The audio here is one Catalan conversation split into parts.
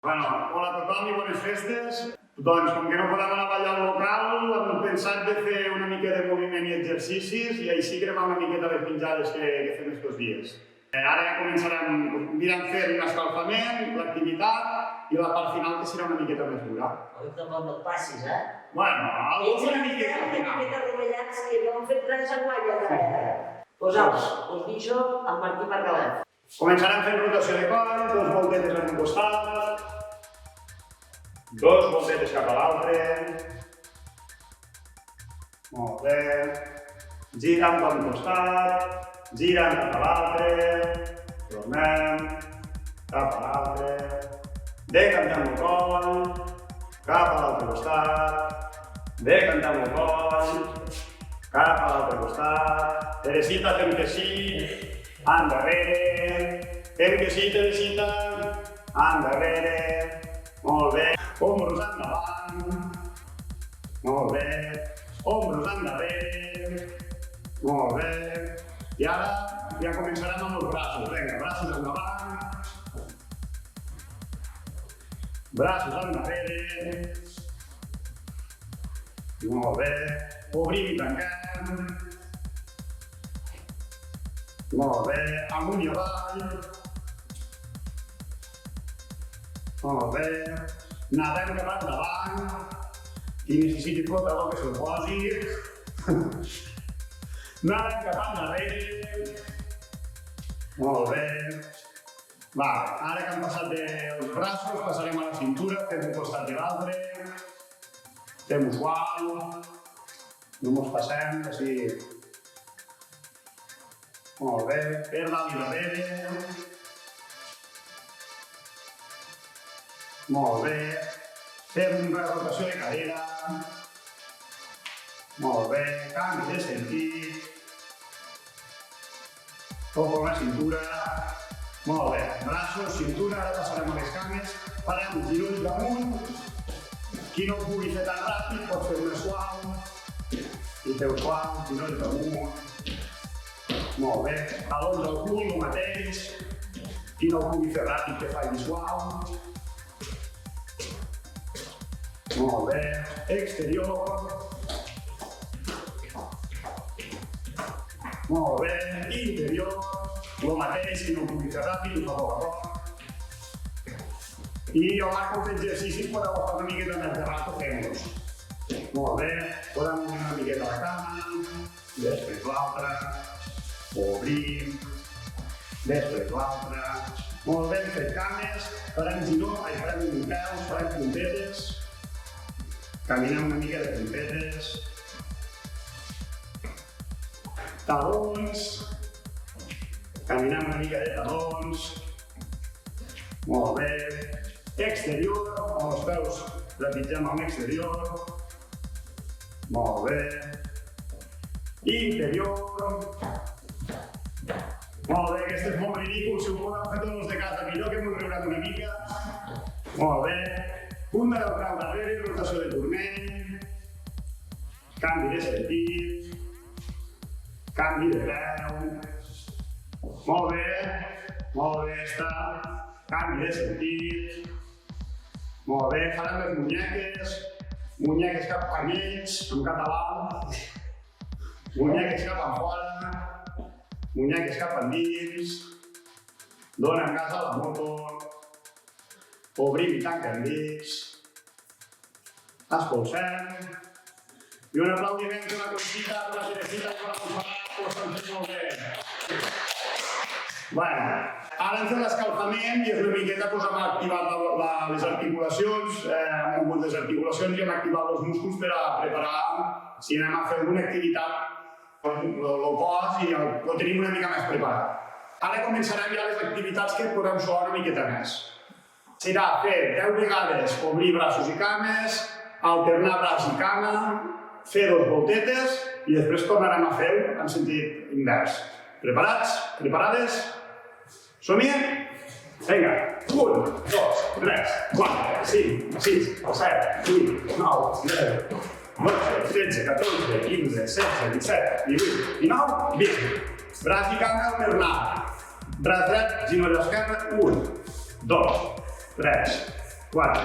Bueno, hola a tothom i bones festes. Doncs, com que no podem anar a ballar al local, hem pensat de fer una mica de moviment i exercicis i així cremar una miqueta les pinjades que fem estos dies. Ara ja començarem, anirem fent un escalfament, l'activitat i la part final que serà una miqueta més dura. Avui tampoc no et passis, eh? Bueno, una miqueta al Una final. miqueta rovellats que no han fet res enguany a cara. Pues aus, us deixo amb Martí Margalef. Començarem fent rotació de coll, 2 voltetes en un costat, 2 voltetes cap a l'altre. Molt bé. Girant cap a un costat, girant cap a l'altre, tornem, cap a l'altre, decantem el coll, cap a l'altre costat, decantem el coll, cap a l'altre costat, Teresita fem que sí, endarrere, fem que sí, Teresita, endarrere, molt bé, ombros endavant, molt bé, ombros endarrere, molt bé, i ara ja començarem amb els braços, vinga, braços endavant, braços endarrere, molt bé, obrim i tanquem, molt bé, amunt i avall, molt bé, nadem cap endavant, qui necessiti flotador que se'l posi, nadem cap endarrere, molt bé, va, ara que hem passat dels braços passarem a la cintura, fem un costat i l'altre, fem-ho suau, no mos passem, així. Molt bé, per dalt i darrere. Molt bé, fem una rotació de cadera. Molt bé, canvi de sentit. Toco la cintura. Molt bé, braços, cintura, ara passarem a les cames. Farem girons damunt. Qui no ho pugui fer tan ràpid pot fer més suau. I feu suau, girons damunt. Molt bé, talons al cul, el mateix. Qui no ho pugui fer ràpid que faci suau. Molt bé, exterior. Molt bé, interior. El mateix, qui no ho pugui fer ràpid, ho fa poc a poc. I al llarg dels exercicis podeu estar una miqueta més de rato fent-los. Molt bé, podem obrir una miqueta la cama, després l'altra. Obrim, després l'altre. Molt bé, hem fet cames, farem farem peus, farem puntetes. Caminem una mica de puntetes. Talons. Caminem una mica de talons. Molt bé. Exterior, amb els peus trepitgem amb exterior. Molt bé. Interior. Molt bé, aquest és molt ridícul, si ho podeu fer tots els de casa millor que m'ho riurem una mica. Molt bé, punt de peu darrere, rotació de turmell, canvi de sentit, canvi de peu. Molt bé, està, canvi de sentit. Molt bé, farem les munyeques cap a panells, en català, munyeques cap a fora. Munyeques cap endins, donem gas a la moto, obrim i tanquem dits, expulsem, i un aplaudiment d'una Conxita, d'una Teresita i una Montserrat, que ho estan fent molt bé. Bueno, ara hem fet l'escalfament i és una miqueta hem activat les articulacions, hem mogut les articulacions i hem activat els músculs per a preparar si anem a fer alguna activitat el cos i ho tenim una mica més preparat. Ara començarem ja les activitats que podem suar una miqueta més. Serà fer 10 vegades obrir braços i cames, alternar braç i cama, fer 2 voltetes i després tornarem a fer-ho en sentit invers. Preparats? Preparades? Som-hi? Vinga, 1, 2, 3, 4, 5, 6, 7, 8, 9, 10, 12, 13, 14, 15, 16, 17, 18, 19, 20. Braç i cama alternat. Braç dret, ginoll esquerre, 1, 2, 3, 4,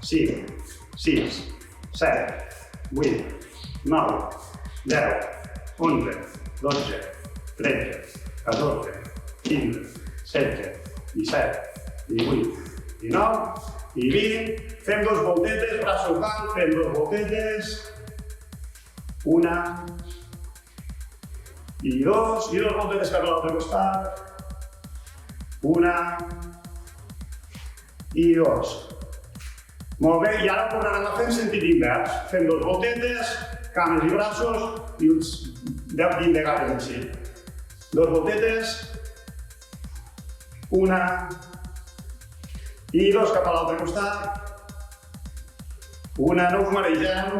5, 6, 7, 8, 9, 10, 11, 12, 13, 14, 15, 17, 17, 18, 19 i 20. Fem dos voltetes, braços dalt, fem dos voltetes. Una i dos voltetes cap a l'altre costat. Una i dos. Molt bé, i ara ho tornarem a fer en sentit invers. Fem dos voltetes, cames i braços i uns 10-20 vegades així. Dos voltetes. Una i dos cap a l'altre costat. Una, no us maregem,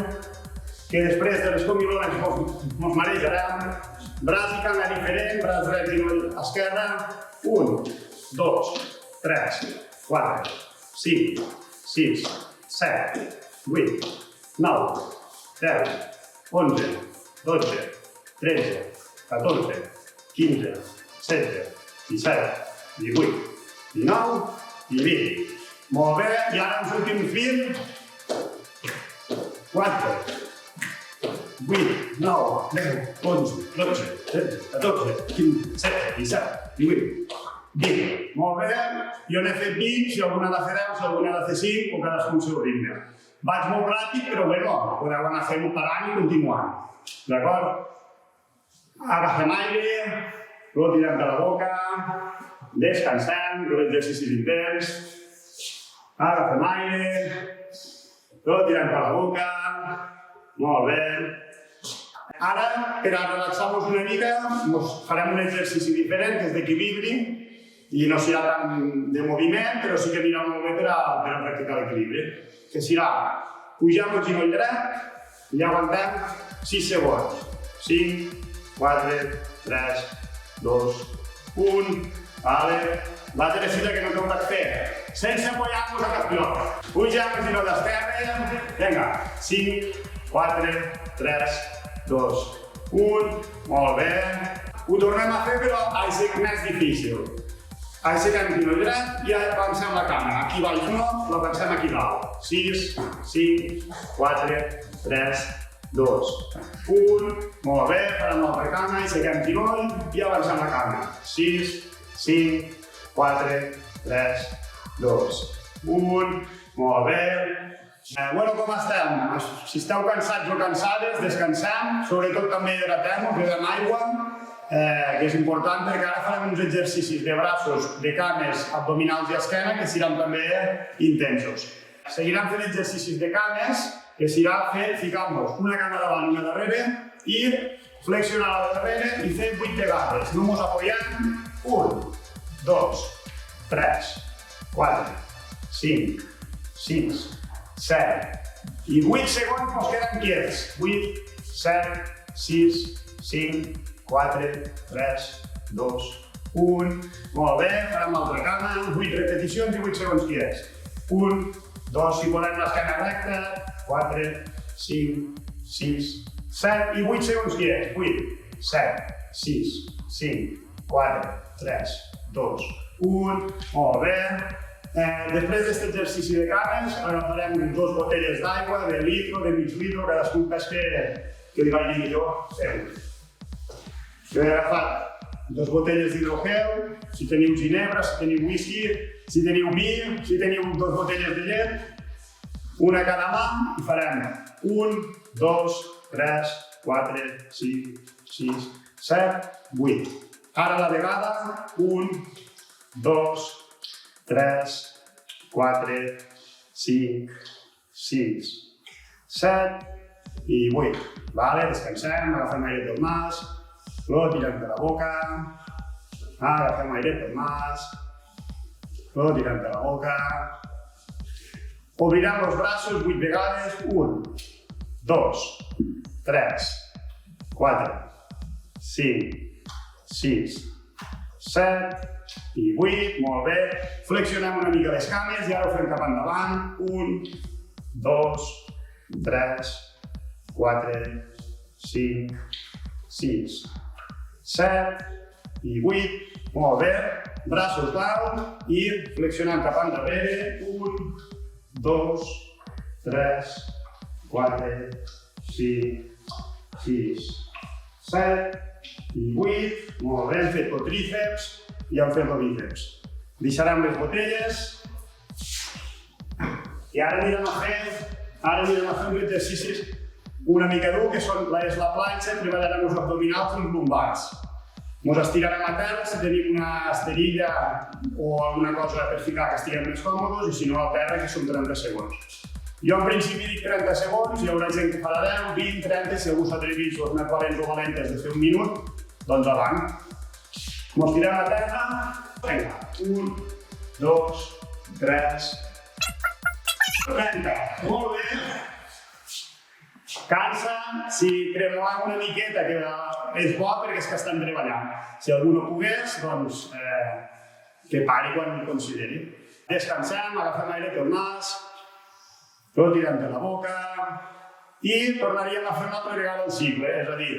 que després de les comilones mos marejarem. Braç i cama diferent, braç dret i ull esquerra. 1, 2, 3, 4, 5, 6, 7, 8, 9, 10, 11, 12, 13, 14, 15, 17, 17, 18, 19 i 20. Molt bé, i ara uns últims 20. 4, 8, 9, 10, 11, 12, 13, 14, 15, 17, 17, 18, 20. Molt bé, jo n'he fet 20, si algú n'ha de fer 10, si algú n'ha de fer 5, o cadascú al seu ritme. Vaig molt ràpid, però bueno, podeu anar fent-ho parant i continuant. D'acord? Agafem aire, lo tirem de la boca, descansem, que l'exercici és intens. Agafem aire, lo tirem per la boca, molt bé. Ara, per a relaxar-nos una mica, farem un exercici diferent, que és d'equilibri, i no serà tant de moviment, però sí que anirà molt bé per a practicar l'equilibri. Que serà, pugem el ginoll dret i aguantem 6 segons. 5, 4, 3, 2, 1. Vale. La Teresita que no te'n vaig fer, sense apoyar-nos a cap lloc. Pugem el ginoll d'esquerra, vinga. 5, 4, 3, 2, 1. Molt bé. Ho tornem a fer, però ha de ser més difícil. Aixequem el ginoll dret i avancem la cama. Aquí baix no, l'avancem aquí dalt. 6, 5, 4, 3, 2, 1. Molt bé, farem l'altra cama, aixequem el ginoll i avancem la cama. 6, 5, 4, 3, 2, 1. Molt bé. Bueno, com estem? Si esteu cansats o cansades, descansem. Sobretot també hidratem-nos, bevem aigua. Que és important perquè ara farem uns exercicis de braços, de cames, abdominals i esquena que seran també intensos. Seguirem fent exercicis de cames que serà ficar-nos una cama davant i una darrere i flexionar la de darrere i fer 8 vegades. No mos apoyem. 1, 2, 3, 4, 5, 6, 7 i 8 segons mos queden quiets. 8, 7, 6, 5, 4, 3, 2, 1. Molt bé, farem l'altra cama, 8 repeticions i 8 segons quiets. 1, 2, si podem l'esquena recta, 4, 5, 6, 7 i 8 segons quiets. 8, 7, 6, 5, 4, 3, 2, 1. Molt bé. Després d'aquest exercici de cames, agafarem 2 botelles d'aigua, de litro, de mig litro, cadascú pes que li vagi millor. Jo he agafat 2 botelles d'hidrogel, si teniu ginebra, si teniu whisky, si teniu vi, si teniu 2 botelles de llet, una a cada mà i farem 1, 2, 3, 4, 5, 6, 7, 8. Ara a la vegada, 1, 2, 3, 4, 5, 6, 7 i 8. Vale, descansem, agafem aire pel nas, lo tirem de la boca, agafem aire pel nas, lo tirem de la boca, obrirem els braços 8 vegades, 1, 2, 3, 4, 5, 6, 7 i 8, molt bé. Flexionem una mica les cames i ara ho fem cap endavant, 1, 2, 3, 4, 5, 6, 7 i 8, molt bé. Braços dalt i flexionem cap endarrere, 1, 2, 3, 4, 5, 6, 7 i 8. Molt bé, hem fet el tríceps i hem fet el bíceps. Deixarem les botelles i ara anirem a fer uns exercicis una mica dur, que és la planxa, treballarem els abdominals i els lumbars. Ens estirarem a terra, si tenim una esterilla o alguna cosa per ficar que estiguem més còmodes, i si no a terra, que són 30 segons. Jo en principi dic 30 segons, hi haurà gent que farà 10, 20, 30, si algú s'atrevís, els més valents o valentes de fer un minut, doncs avant. Ens tirem a terra, vinga, 1, 2, 3, 30, molt bé. Cansa, si cremolem una miqueta, que és bo perquè és que estem treballant. Si algú no pogués, doncs que pari quan consideri. Descansem, agafem aire pel nas, tot tirem per la boca i tornaríem a fer una altra vegada el cicle, és a dir,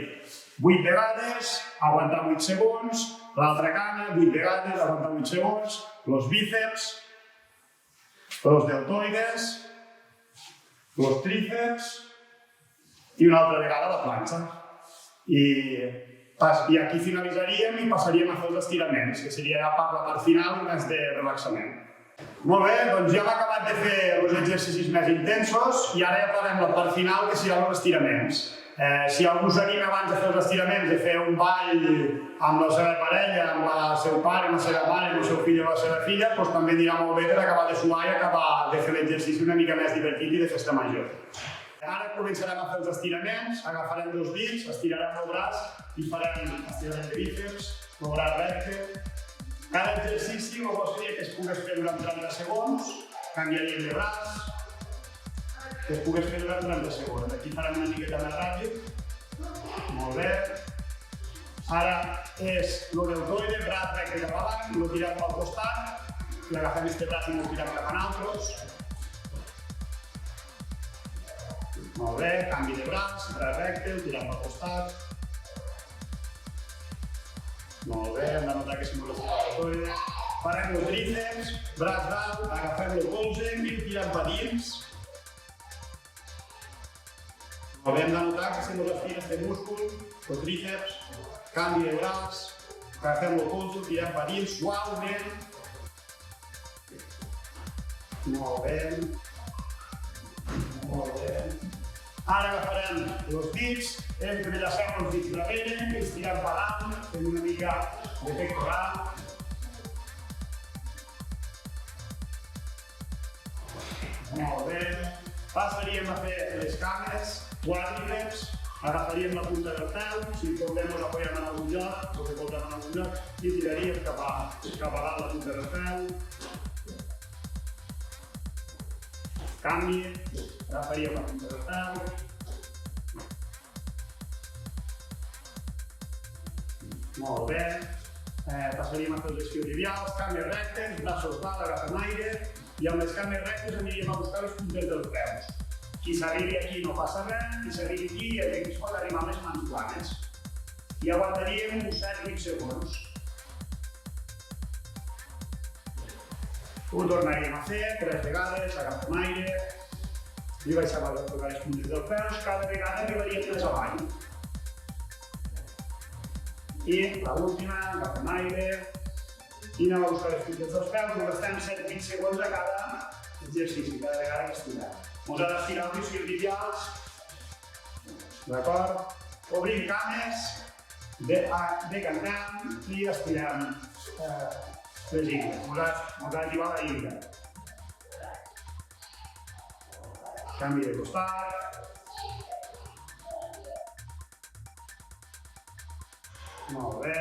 8 vegades, aguantar 8 segons, l'altra cama, 8 vegades, aguantar 8 segons, els bíceps, els deltoides, els tríceps i una altra vegada la planxa. I aquí finalitzaríem i passaríem a fer els estiraments, que seria la part final més de relaxament. Molt bé, doncs ja hem acabat de fer els exercicis més intensos i ara ja farem la part final, que seran els estiraments. Si algú s'anima abans de fer els estiraments, de fer un ball amb la seva parella, amb el seu pare, amb la seva mare, amb el seu fill o la seva filla, doncs també anirà molt bé per acabar de suar i acabar de fer l'exercici una mica més divertit i de festa major. Ara començarem a fer els estiraments, agafarem dos dits, estirarem el braç i farem estirament de bíceps, el braç recte. Cada exercici el bo seria que es pogués fer durant 30 segons, canviaríem de braç, que es pogués fer durant 30 segons. Aquí farem una miqueta més ràpid. Molt bé. Ara és el deltoide, braç recte cap avall, el tirem pel costat, l'agafem este braç i el tirem cap a nosaltres. Molt bé, canvi de braç recte, el tirem al costat. Molt bé, hem de notar que s'hi molesta el deltoide. Farem el tríceps, braç dalt, agafem el colze i el tirem per dins. Molt bé, hem de notar que se nos estira este múscul, el tríceps, canvi de braç, agafem el colze, el tirem per dins suaument. Molt bé. Molt bé. Ara agafarem els dits, entrellacem els dits darrere, estirem per dalt, fem una mica de pectoral. Molt bé. Passaríem a fer les cames, quàdriceps, agafaríem la punta del peu, si podem us apoyem en algun lloc, o que posem en algun lloc, i tiraríem cap a dalt la punta del peu. Canvi, agafaríem la punta del peu. Molt bé. Passaríem a fer els isquiotibials, cames rectes, braços dalt, agafem aire, i amb les cames rectes aniríem a buscar les puntes dels peus. Qui s'arribi aquí no passa res, qui s'arribi aquí i aquí es pot arribar a les mans planes. I aguantaríem uns 7-8 segons. Ho tornaríem a fer 3 vegades, agafem aire, i baixem a tocar les puntes dels peus, cada vegada arribaríem més avall. I l'última, agafem aire, i anem a buscar les puntes dels peus, i estem 7-20 segons a cada exercici, cada vegada que estirem. Ens ha d'estirar els isquiotibials, d'acord? Obrim cames, decantem i estirem les ingles. Ens ha d'activar la ingle. Canvi de costat. Molt bé.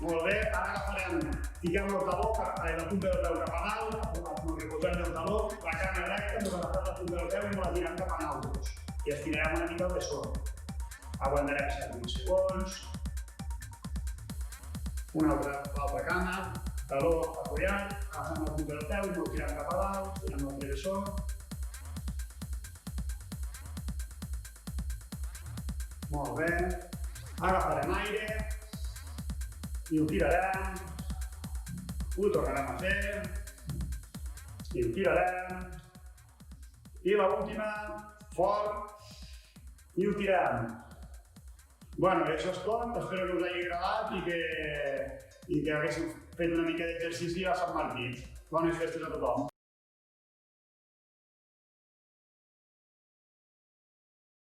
Molt bé, ara agafarem, fiquem el taló, la punta del peu cap a dalt, ens reposem el taló, la cama recta, ens agafem la punta del peu i ens la tirem cap a nosaltres. I estirarem una mica el bessó. Aguantarem 7-8 segons. L'altra cama, taló apoyat, agafem la punta del peu i ens la tirem cap a dalt, tirem l'altre bessó. Molt bé. Agafarem aire. I ho tirarem, ho tornarem a fer, i ho tirarem, I l'última, fort, i ho tirem. Bueno, això és tot, espero que us hagi agradat i que haguéssiu fet una mica d'exercici a Sant Martí. Bones festes a tothom.